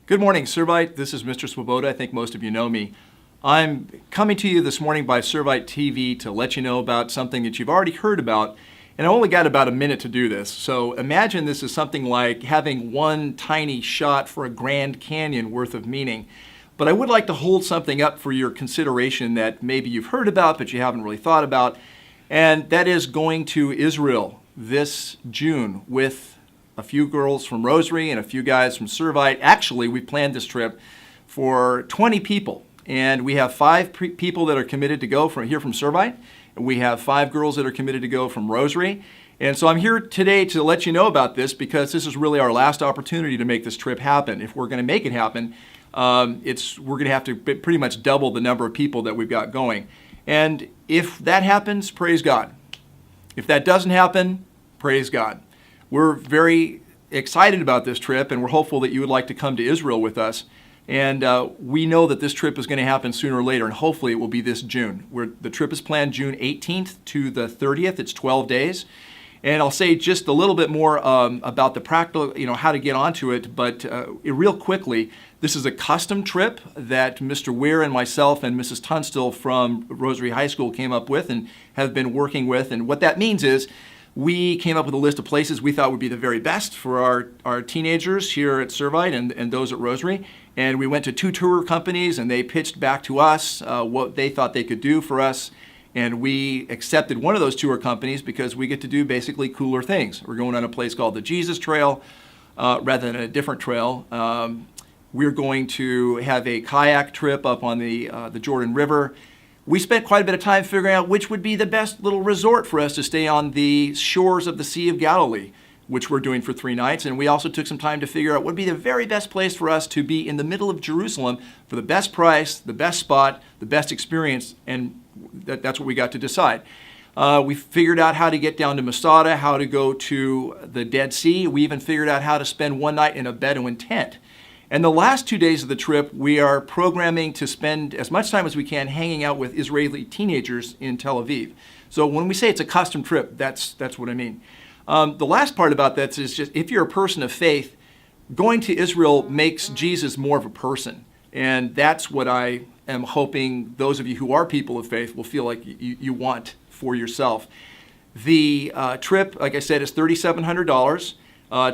Good morning, Servite. This is Mr. Swoboda. I think most of you know me. I'm coming to you this morning by Servite TV to let you know about something that you've already heard about, and I only got about a minute to do this. So imagine this is something like having one tiny shot for a Grand Canyon worth of meaning. But I would like to hold something up for your consideration that maybe you've heard about but you haven't really thought about, and that is going to Israel this June with a few girls from Rosary and a few guys from Servite. Actually, we planned this trip for 20 people, and we have 5 people that are committed to go from Servite, and we have 5 girls that are committed to go from Rosary. And so I'm here today to let you know about this because this is really our last opportunity to make this trip happen. If we're going to make it happen, we're going to have to pretty much double the number of people that we've got going. And if that happens, praise God. If that doesn't happen, praise God. We're very excited about this trip, and we're hopeful that you would like to come to Israel with us. And we know that this trip is going to happen sooner or later, and hopefully it will be this June. The trip is planned June 18th to the 30th. It's 12 days. And I'll say just a little bit more about the practical, how to get onto it. But real quickly, this is a custom trip that Mr. Weir and myself and Mrs. Tunstall from Rosary High School came up with and have been working with. And what that means is we came up with a list of places we thought would be the very best for our teenagers here at Servite and those at Rosary. And we went to 2 tour companies, and they pitched back to us what they thought they could do for us. And we accepted one of those tour companies because we get to do basically cooler things. We're going on a place called the Jesus Trail rather than a different trail. We're going to have a kayak trip up on the Jordan River. We spent quite a bit of time figuring out which would be the best little resort for us to stay on the shores of the Sea of Galilee, which we're doing for 3 nights. And we also took some time to figure out what would be the very best place for us to be in the middle of Jerusalem for the best price, the best spot, the best experience, and that's what we got to decide. We figured out how to get down to Masada, how to go to the Dead Sea. We even figured out how to spend 1 night in a Bedouin tent. And the last 2 days of the trip, we are programming to spend as much time as we can hanging out with Israeli teenagers in Tel Aviv. So when we say it's a custom trip, that's what I mean. The last part about that is just if you're a person of faith, going to Israel makes Jesus more of a person. And that's what I am hoping those of you who are people of faith will feel like you want for yourself. The trip, like I said, is $3,700.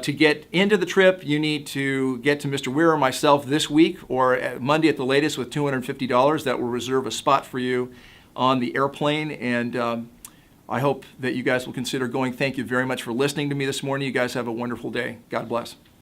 To get into the trip, you need to get to Mr. Weir or myself this week or Monday at the latest with $250. That will reserve a spot for you on the airplane. And I hope that you guys will consider going. Thank you very much for listening to me this morning. You guys have a wonderful day. God bless.